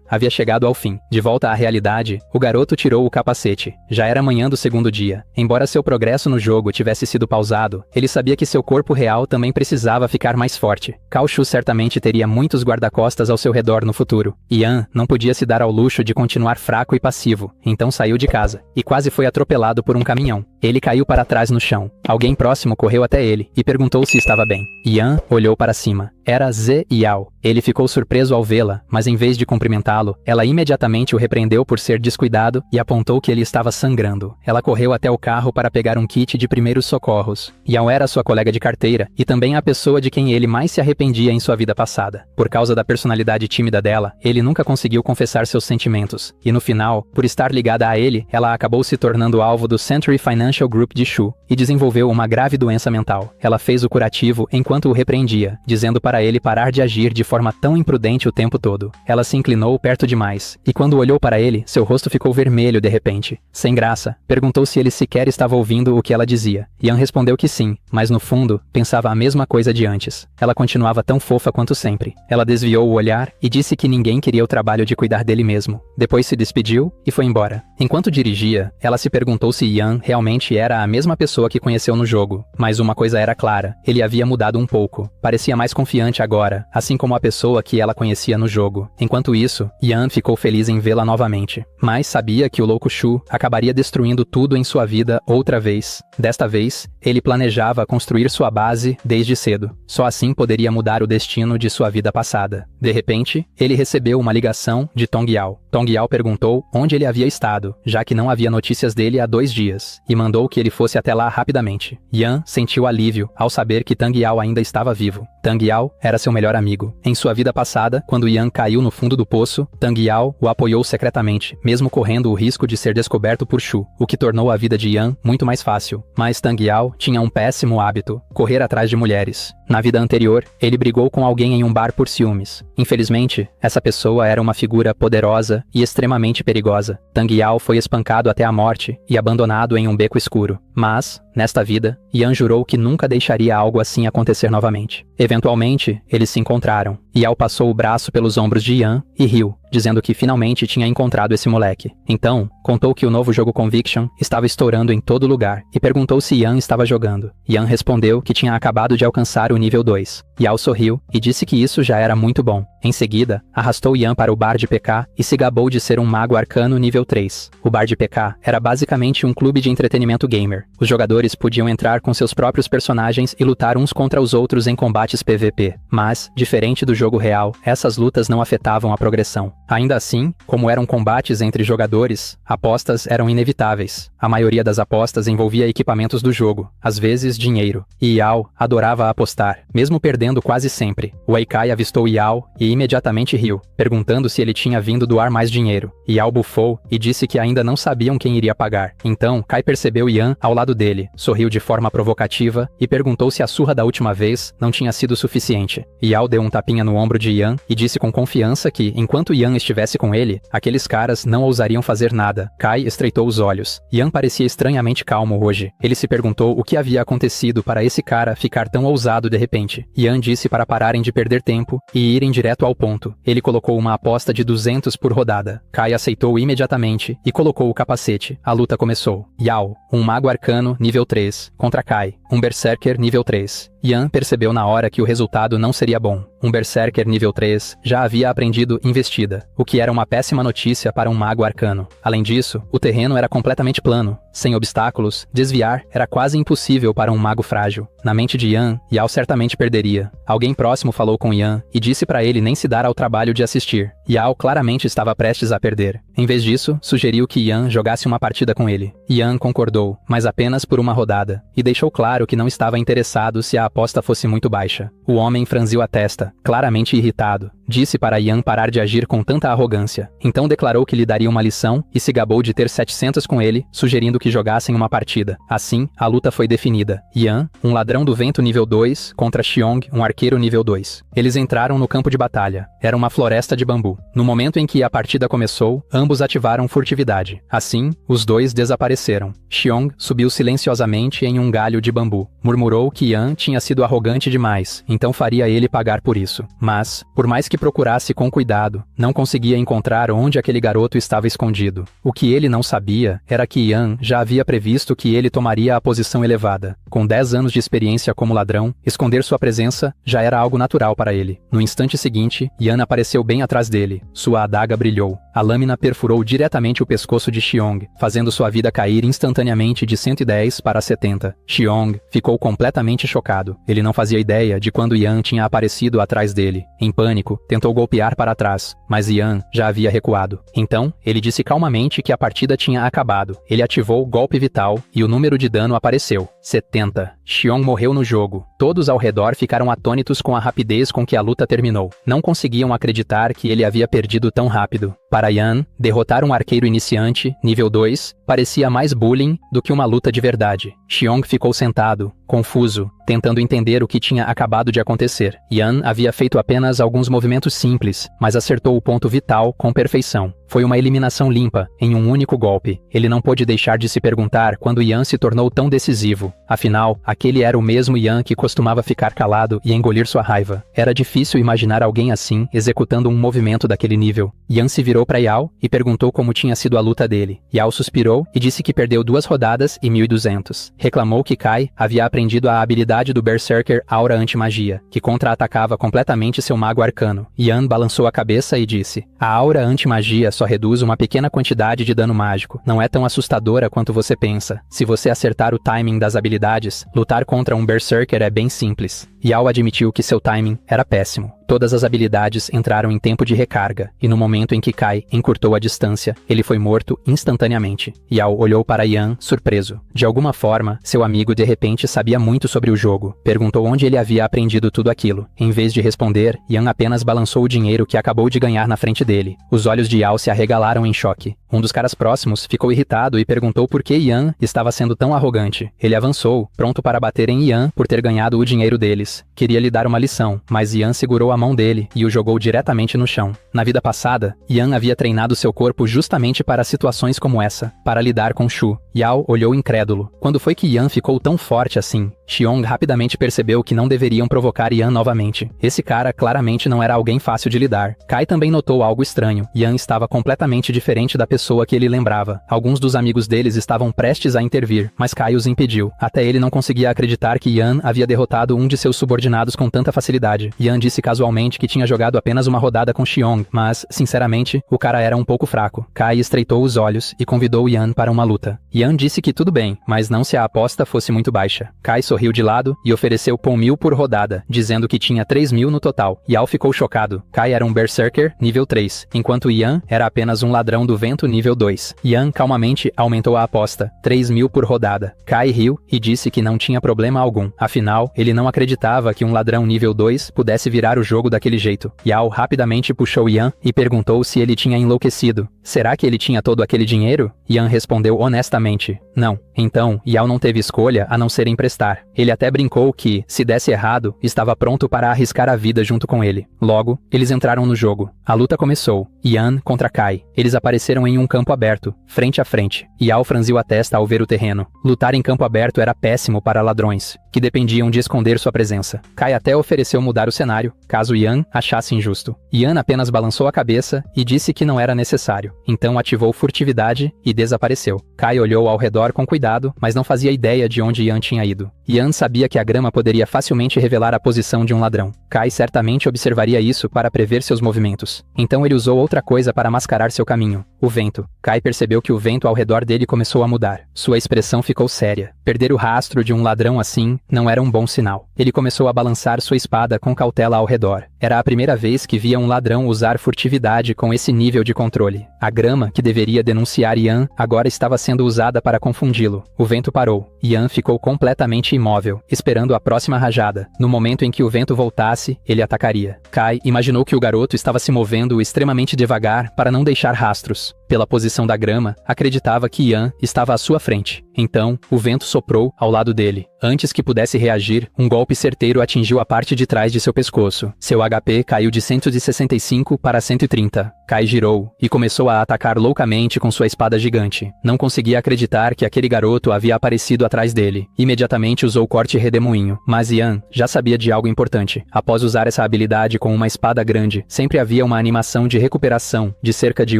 havia chegado ao fim. De volta à realidade, o garoto tirou o capacete. Já era manhã do segundo dia. Embora seu progresso no jogo tivesse sido pausado, ele sabia que seu corpo real também precisava ficar mais forte. Cao Shu certamente teria muitos guarda-costas ao seu redor no futuro. Yan não podia se dar ao luxo de continuar fraco e passivo, então saiu de casa, e quase foi atropelado por um caminhão. Ele caiu para trás no chão. Alguém próximo correu até ele e perguntou se estava bem. Yan olhou para cima. Era Ze Yao. Ele ficou surpreso ao vê-la, mas em vez de cumprimentá-lo, ela imediatamente o repreendeu por ser descuidado e apontou que ele estava sangrando. Ela correu até o carro para pegar um kit de primeiros socorros. Yao era sua colega de carteira e também a pessoa de quem ele mais se arrependia em sua vida passada. Por causa da personalidade tímida dela, ele nunca conseguiu confessar seus sentimentos. E no final, por estar ligada a ele, ela acabou se tornando alvo do Century Financial Group de Shu e desenvolveu uma grave doença mental. Ela fez o curativo enquanto o repreendia, dizendo para ele parar de agir de forma tão imprudente o tempo todo. Ela se inclinou perto demais, e quando olhou para ele, seu rosto ficou vermelho de repente. Sem graça, perguntou se ele sequer estava ouvindo o que ela dizia. Yan respondeu que sim, mas no fundo, pensava a mesma coisa de antes. Ela continuava tão fofa quanto sempre. Ela desviou o olhar e disse que ninguém queria o trabalho de cuidar dele mesmo. Depois se despediu e foi embora. Enquanto dirigia, ela se perguntou se Yan realmente era a mesma pessoa que conheceu no jogo. Mas uma coisa era clara, ele havia mudado um pouco. Parecia mais confiante agora, assim como a pessoa que ela conhecia no jogo. Enquanto isso, Yan ficou feliz em vê-la novamente. Mas sabia que o louco Shu acabaria destruindo tudo em sua vida outra vez. Desta vez, ele planejava construir sua base desde cedo. Só assim poderia mudar o destino de sua vida passada. De repente, ele recebeu uma ligação de Tong Yao. Tong Yao perguntou onde ele havia estado, já que não havia notícias dele há 2 dias, e mandou que ele fosse até lá rapidamente. Yan sentiu alívio ao saber que Tang Yao ainda estava vivo. Tang Yao era seu melhor amigo. Em sua vida passada, quando Yan caiu no fundo do poço, Tang Yao o apoiou secretamente, mesmo correndo o risco de ser descoberto por Shu, o que tornou a vida de Yan muito mais fácil. Mas Tang Yao tinha um péssimo hábito: correr atrás de mulheres. Na vida anterior, ele brigou com alguém em um bar por ciúmes. Infelizmente, essa pessoa era uma figura poderosa e extremamente perigosa. Tang Yao foi espancado até a morte e abandonado em um beco escuro. Mas, nesta vida, Yan jurou que nunca deixaria algo assim acontecer novamente. Eventualmente, eles se encontraram. Yao passou o braço pelos ombros de Yan e riu, dizendo que finalmente tinha encontrado esse moleque. Então, contou que o novo jogo Conviction estava estourando em todo lugar e perguntou se Yan estava jogando. Yan respondeu que tinha acabado de alcançar o nível 2. Yao sorriu e disse que isso já era muito bom. Em seguida, arrastou Yan para o bar de PK e se gabou de ser um mago arcano nível 3. O bar de PK era basicamente um clube de entretenimento gamer. Os jogadores podiam entrar com seus próprios personagens e lutar uns contra os outros em combates PVP. Mas, diferente do jogo jogo real, essas lutas não afetavam a progressão. Ainda assim, como eram combates entre jogadores, apostas eram inevitáveis. A maioria das apostas envolvia equipamentos do jogo, às vezes dinheiro. E Yao adorava apostar, mesmo perdendo quase sempre. Wei Kai avistou Yao e imediatamente riu, perguntando se ele tinha vindo doar mais dinheiro. Yao bufou e disse que ainda não sabiam quem iria pagar. Então, Kai percebeu Yan ao lado dele, sorriu de forma provocativa e perguntou se a surra da última vez não tinha sido suficiente. Yao deu um tapinha no ombro de Yan e disse com confiança que, enquanto Yan estivesse com ele, aqueles caras não ousariam fazer nada. Kai estreitou os olhos. Yan parecia estranhamente calmo hoje. Ele se perguntou o que havia acontecido para esse cara ficar tão ousado de repente. Yan disse para pararem de perder tempo e irem direto ao ponto. Ele colocou uma aposta de 200 por rodada. Kai aceitou imediatamente e colocou o capacete. A luta começou. Yao, um mago arcano nível 3, contra Kai, um berserker nível 3. Yan percebeu na hora que o resultado não seria bom. Um berserker nível 3 já havia aprendido investida, o que era uma péssima notícia para um mago arcano. Além disso, o terreno era completamente plano. Sem obstáculos, desviar era quase impossível para um mago frágil. Na mente de Yan, Yao certamente perderia. Alguém próximo falou com Yan e disse para ele nem se dar ao trabalho de assistir. Yao claramente estava prestes a perder. Em vez disso, sugeriu que Yan jogasse uma partida com ele. Yan concordou, mas apenas por uma rodada, e deixou claro que não estava interessado se a aposta fosse muito baixa. O homem franziu a testa, claramente irritado. Disse para Yan parar de agir com tanta arrogância. Então declarou que lhe daria uma lição e se gabou de ter 700 com ele, sugerindo que jogassem uma partida. Assim, a luta foi definida. Yan, um ladrão do vento nível 2, contra Xiong, um arqueiro nível 2. Eles entraram no campo de batalha. Era uma floresta de bambu. No momento em que a partida começou, ambos ativaram furtividade. Assim, os dois desapareceram. Xiong subiu silenciosamente em um galho de bambu. Murmurou que Yan tinha sido arrogante demais, então faria ele pagar por isso. Mas, por mais que procurasse com cuidado, não conseguia encontrar onde aquele garoto estava escondido. O que ele não sabia era que Yan já havia previsto que ele tomaria a posição elevada. Com 10 anos de experiência como ladrão, esconder sua presença já era algo natural para ele. No instante seguinte, Yan apareceu bem atrás dele. Sua adaga brilhou. A lâmina perfurou diretamente o pescoço de Xiong, fazendo sua vida cair instantaneamente de 110 para 70. Xiong ficou completamente chocado. Ele não fazia ideia de quando Yan tinha aparecido atrás dele. Em pânico, tentou golpear para trás, mas Yan já havia recuado. Então, ele disse calmamente que a partida tinha acabado. Ele ativou o golpe vital e o número de dano apareceu. 70. Xiong morreu no jogo. Todos ao redor ficaram atônitos com a rapidez com que a luta terminou. Não conseguiam acreditar que ele havia perdido tão rápido. Para Yan, derrotar um arqueiro iniciante, nível 2, parecia mais bullying do que uma luta de verdade. Xiong ficou sentado, confuso, tentando entender o que tinha acabado de acontecer. Yan havia feito apenas alguns movimentos simples, mas acertou o ponto vital com perfeição. Foi uma eliminação limpa, em um único golpe. Ele não pôde deixar de se perguntar quando Yan se tornou tão decisivo. Afinal, aquele era o mesmo Yan que costumava ficar calado e engolir sua raiva. Era difícil imaginar alguém assim, executando um movimento daquele nível. Yan se virou para Yao e perguntou como tinha sido a luta dele. Yao suspirou e disse que perdeu 2 rodadas e 1.200. Reclamou que Kai havia aprendido a habilidade do Berserker Aura Anti-Magia, que contra-atacava completamente seu mago arcano. Yan balançou a cabeça e disse: a Aura Anti-Magia só reduz uma pequena quantidade de dano mágico. Não é tão assustadora quanto você pensa. Se você acertar o timing das habilidades, lutar contra um Berserker é bem simples. Yao admitiu que seu timing era péssimo. Todas as habilidades entraram em tempo de recarga, e no momento em que Kai encurtou a distância, ele foi morto instantaneamente. Yao olhou para Yan, surpreso. De alguma forma, seu amigo de repente sabia muito sobre o jogo. Perguntou onde ele havia aprendido tudo aquilo. Em vez de responder, Yan apenas balançou o dinheiro que acabou de ganhar na frente dele. Os olhos de Yao se arregalaram em choque. Um dos caras próximos ficou irritado e perguntou por que Yan estava sendo tão arrogante. Ele avançou, pronto para bater em Yan por ter ganhado o dinheiro deles. Queria lhe dar uma lição, mas Yan segurou a mão dele e o jogou diretamente no chão. Na vida passada, Yan havia treinado seu corpo justamente para situações como essa, para lidar com Shu. Yao olhou incrédulo. Quando foi que Yan ficou tão forte assim? Xiong rapidamente percebeu que não deveriam provocar Yan novamente. Esse cara claramente não era alguém fácil de lidar. Kai também notou algo estranho. Yan estava completamente diferente da pessoa que ele lembrava. Alguns dos amigos deles estavam prestes a intervir, mas Kai os impediu. Até ele não conseguia acreditar que Yan havia derrotado um de seus subordinados com tanta facilidade. Yan disse casualmente que tinha jogado apenas uma rodada com Xiong, mas, sinceramente, o cara era um pouco fraco. Kai estreitou os olhos e convidou Yan para uma luta. Yan disse que tudo bem, mas não se a aposta fosse muito baixa. Kai sorriu sorriu de lado e ofereceu por 1.000 por rodada, dizendo que tinha 3.000 no total. Yao ficou chocado. Kai era um Berserker nível 3, enquanto Yan era apenas um ladrão do vento nível 2. Yan calmamente aumentou a aposta, 3.000 por rodada. Kai riu e disse que não tinha problema algum. Afinal, ele não acreditava que um ladrão nível 2 pudesse virar o jogo daquele jeito. Yao rapidamente puxou Yan e perguntou se ele tinha enlouquecido. Será que ele tinha todo aquele dinheiro? Yan respondeu honestamente, não. Então, Yao não teve escolha a não ser emprestar. Ele até brincou que, se desse errado, estava pronto para arriscar a vida junto com ele. Logo, eles entraram no jogo. A luta começou. Yan contra Kai. Eles apareceram em um campo aberto, frente a frente. Yao franziu a testa ao ver o terreno. Lutar em campo aberto era péssimo para ladrões, que dependiam de esconder sua presença. Kai até ofereceu mudar o cenário, caso Yan achasse injusto. Yan apenas balançou a cabeça e disse que não era necessário. Então ativou furtividade e desapareceu. Kai olhou ao redor com cuidado, mas não fazia ideia de onde Yan tinha ido. Yan sabia que a grama poderia facilmente revelar a posição de um ladrão. Kai certamente observaria isso para prever seus movimentos. Então ele usou outra coisa para mascarar seu caminho: o vento. Kai percebeu que o vento ao redor dele começou a mudar. Sua expressão ficou séria. Perder o rastro de um ladrão assim não era um bom sinal. Ele começou a balançar sua espada com cautela ao redor. Era a primeira vez que via um ladrão usar furtividade com esse nível de controle. A grama, que deveria denunciar Yan, agora estava sendo usada para confundi-lo. O vento parou. Yan ficou completamente imóvel, esperando a próxima rajada. No momento em que o vento voltasse, ele atacaria. Kai imaginou que o garoto estava se movendo extremamente devagar para não deixar rastros. Pela posição da grama, acreditava que Yan estava à sua frente. Então, o vento soprou ao lado dele. Antes que pudesse reagir, um golpe certeiro atingiu a parte de trás de seu pescoço. Seu HP caiu de 165 para 130. Kai girou e começou a atacar loucamente com sua espada gigante. Não conseguia acreditar que aquele garoto havia aparecido atrás dele. Imediatamente usou o corte redemoinho. Mas Yan já sabia de algo importante. Após usar essa habilidade com uma espada grande, sempre havia uma animação de recuperação de cerca de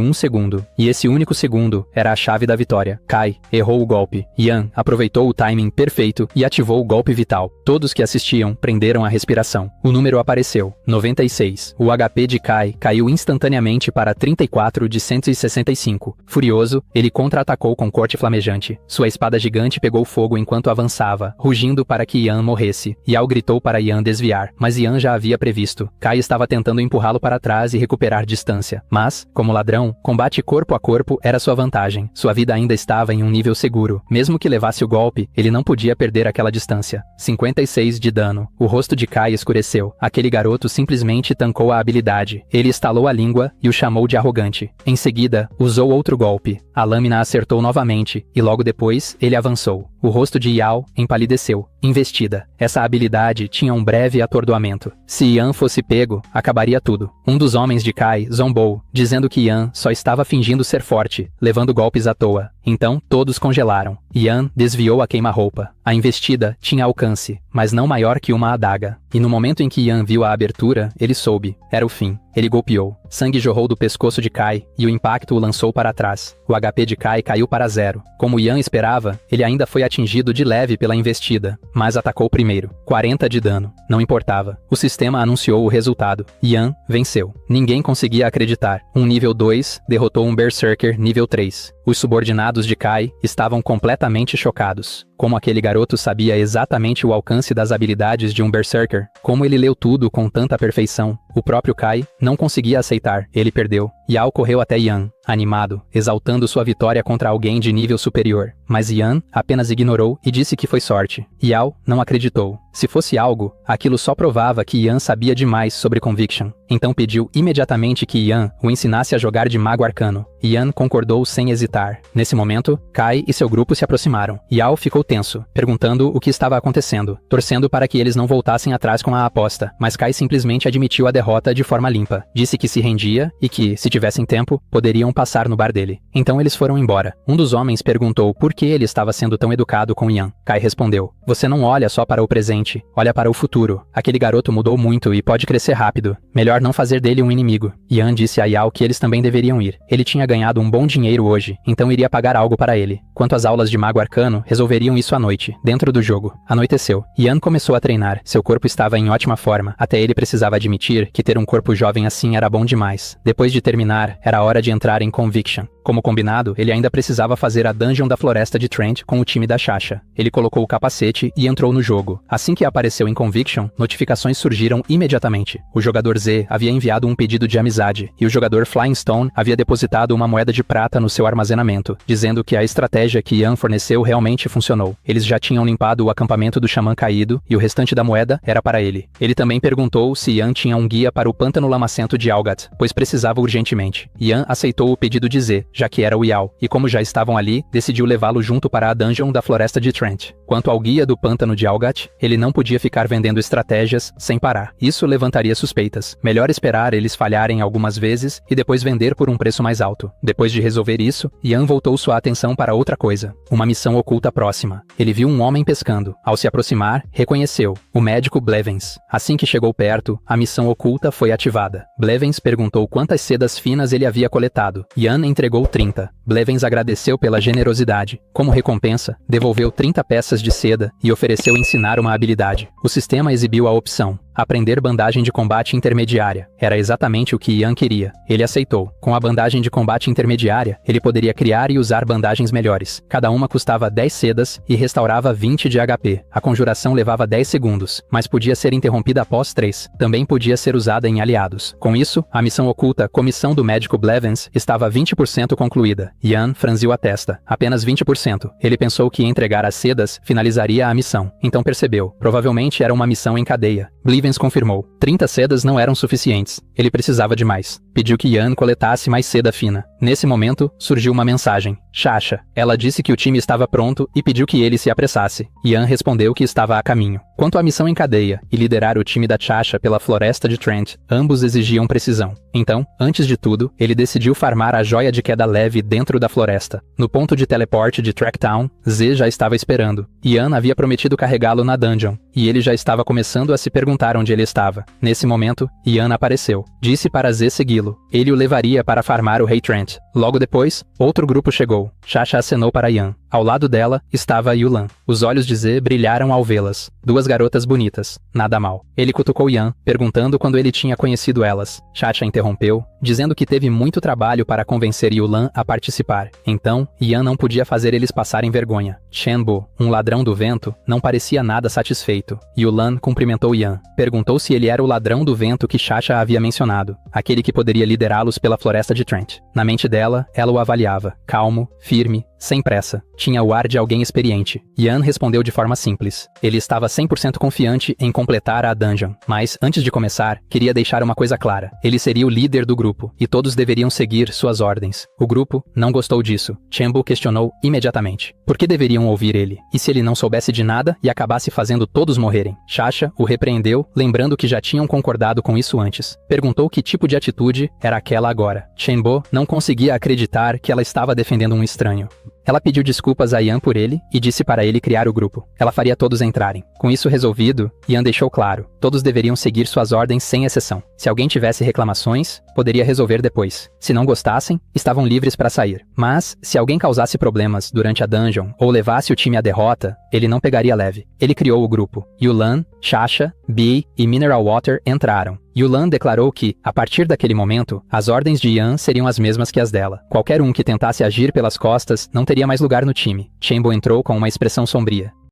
1 segundo. E esse único segundo era a chave da vitória. Kai errou o golpe. Yan aproveitou o timing perfeito e ativou o golpe vital. Todos que assistiam prenderam a respiração. O número apareceu: 96. O HP de Kai caiu instantaneamente para 34 de 165. Furioso, ele contra-atacou com corte flamejante. Sua espada gigante pegou fogo enquanto avançava, rugindo para que Yan morresse. Yao gritou para Yan desviar, mas Yan já havia previsto. Kai estava tentando empurrá-lo para trás e recuperar distância. Mas, como ladrão, combate corpo a corpo era sua vantagem. Sua vida ainda estava em um nível seguro. Mesmo que levasse o golpe, ele não podia perder aquela distância. 56 de dano. O rosto de Kai escureceu. Aquele garoto simplesmente tancou a habilidade. Ele estalou a língua e o chamou de arrogante. Em seguida, usou outro golpe. A lâmina acertou novamente, e logo depois, ele avançou. O rosto de Yao empalideceu. Investida. Essa habilidade tinha um breve atordoamento. Se Yan fosse pego, acabaria tudo. Um dos homens de Kai zombou, dizendo que Yan só estava fingindo ser forte, levando golpes à toa. Então, todos congelaram. Yan desviou a queima-roupa. A investida tinha alcance, mas não maior que uma adaga. E no momento em que Yan viu a abertura, ele soube. Era o fim. Ele golpeou. Sangue jorrou do pescoço de Kai, e o impacto o lançou para trás. O HP de Kai caiu para 0. Como Yan esperava, ele ainda foi atingido de leve pela investida, mas atacou primeiro. 40 de dano. Não importava. O sistema anunciou o resultado. Yan venceu. Ninguém conseguia acreditar. Um nível 2 derrotou um Berserker nível 3. Os subordinados de Kai estavam completamente chocados. Como aquele garoto sabia exatamente o alcance das habilidades de um Berserker, como ele leu tudo com tanta perfeição, o próprio Kai não conseguia aceitar. Ele perdeu. Yao correu até Yan, animado, exaltando sua vitória contra alguém de nível superior. Mas Yan apenas ignorou e disse que foi sorte. Yao não acreditou. Se fosse algo, aquilo só provava que Yan sabia demais sobre Conviction. Então pediu imediatamente que Yan o ensinasse a jogar de mago arcano. Yan concordou sem hesitar. Nesse momento, Kai e seu grupo se aproximaram. Yao ficou tenso, perguntando o que estava acontecendo, torcendo para que eles não voltassem atrás com a aposta, mas Kai simplesmente admitiu a derrota de forma limpa. Disse que se rendia e que, se tivessem tempo, poderiam passar no bar dele. Então eles foram embora. Um dos homens perguntou por que ele estava sendo tão educado com Yan. Kai respondeu: "Você não olha só para o presente, olha para o futuro. Aquele garoto mudou muito e pode crescer rápido. Melhor não fazer dele um inimigo. Yan disse a Yao que eles também deveriam ir. Ele tinha ganhado um bom dinheiro hoje, então iria pagar algo para ele. Quanto às aulas de mago arcano, resolveriam isso à noite, dentro do jogo. Anoiteceu. Yan começou a treinar. Seu corpo estava em ótima forma. Até ele precisava admitir que ter um corpo jovem assim era bom demais. Depois de terminar, era hora de entrar em Conviction. Como combinado, ele ainda precisava fazer a Dungeon da Floresta de Trent com o time da Sasha. Ele colocou o capacete e entrou no jogo. Assim que apareceu em Conviction, notificações surgiram imediatamente. O jogador Z havia enviado um pedido de amizade, e o jogador Flying Stone havia depositado uma moeda de prata no seu armazenamento, dizendo que a estratégia que Yan forneceu realmente funcionou. Eles já tinham limpado o acampamento do xamã caído, e o restante da moeda era para ele. Ele também perguntou se Yan tinha um guia para o pântano lamacento de Algat, pois precisava urgentemente. Yan aceitou o pedido de Z, já que era o Yao, e como já estavam ali, decidiu levá-lo junto para a Dungeon da Floresta de Trent. Quanto ao guia do pântano de Algat, ele não podia ficar vendendo estratégias sem parar. Isso levantaria suspeitas. Melhor esperar eles falharem algumas vezes e depois vender por um preço mais alto. Depois de resolver isso, Yan voltou sua atenção para outra coisa. Uma missão oculta próxima. Ele viu um homem pescando. Ao se aproximar, reconheceu o médico Blevins. Assim que chegou perto, a missão oculta foi ativada. Blevins perguntou quantas sedas finas ele havia coletado. Yan entregou 30. Blevins agradeceu pela generosidade. Como recompensa, devolveu 30 peças de seda e ofereceu ensinar uma habilidade. O sistema exibiu a opção: aprender bandagem de combate intermediária. Era exatamente o que Yan queria. Ele aceitou. Com a bandagem de combate intermediária, ele poderia criar e usar bandagens melhores. Cada uma custava 10 sedas e restaurava 20 de HP. A conjuração levava 10 segundos, mas podia ser interrompida após 3. Também podia ser usada em aliados. Com isso, a missão oculta Comissão do Médico Blevins estava 20% concluída. Yan franziu a testa. Apenas 20%. Ele pensou que entregar as sedas finalizaria a missão. Então percebeu. Provavelmente era uma missão em cadeia. Blevins confirmou. 30 sedas não eram suficientes. Ele precisava de mais. Pediu que Yan coletasse mais seda fina. Nesse momento, surgiu uma mensagem. Sasha. Ela disse que o time estava pronto e pediu que ele se apressasse. Yan respondeu que estava a caminho. Quanto à missão em cadeia e liderar o time da Sasha pela Floresta de Trent, ambos exigiam precisão. Então, antes de tudo, ele decidiu farmar a joia de queda leve dentro da floresta. No ponto de teleporte de Tracktown, Z já estava esperando. Yan havia prometido carregá-lo na dungeon, e ele já estava começando a se perguntar onde ele estava. Nesse momento, Yan apareceu. Disse para Z segui-lo. Ele o levaria para farmar o Rei Trent. Logo depois, outro grupo chegou. Sasha acenou para Yan. Ao lado dela, estava Yulan. Os olhos de Z brilharam ao vê-las. Duas garotas bonitas. Nada mal. Ele cutucou Yan, perguntando quando ele tinha conhecido elas. Sasha interrompeu, dizendo que teve muito trabalho para convencer Yulan a participar. Então, Yan não podia fazer eles passarem vergonha. Chenbo, um ladrão do vento, não parecia nada satisfeito. Yulan cumprimentou Yan. Perguntou se ele era o ladrão do vento que Sasha havia mencionado. Aquele que poderia liderá-los pela Floresta de Trent. Na mente dela, ela o avaliava. Calmo, firme, sem pressa. Tinha o ar de alguém experiente. Yan respondeu de forma simples. Ele estava 100% confiante em completar a dungeon. Mas, antes de começar, queria deixar uma coisa clara. Ele seria o líder do grupo, e todos deveriam seguir suas ordens. O grupo não gostou disso. Chenbo questionou imediatamente. Por que deveriam ouvir ele? E se ele não soubesse de nada e acabasse fazendo todos morrerem? Sasha o repreendeu, lembrando que já tinham concordado com isso antes. Perguntou que tipo de atitude era aquela agora. Chenbo não conseguia acreditar que ela estava defendendo um estranho. Ela pediu desculpas a Yan por ele e disse para ele criar o grupo. Ela faria todos entrarem. Com isso resolvido, Yan deixou claro. Todos deveriam seguir suas ordens sem exceção. Se alguém tivesse reclamações, poderia resolver depois. Se não gostassem, estavam livres para sair. Mas, se alguém causasse problemas durante a dungeon ou levasse o time à derrota, ele não pegaria leve. Ele criou o grupo. Yulan, Sasha, Bee e Mineral Water entraram. Yulan declarou que, a partir daquele momento, as ordens de Yan seriam as mesmas que as dela. Qualquer um que tentasse agir pelas costas não teria mais lugar no time. Chenbo entrou com uma expressão sombria.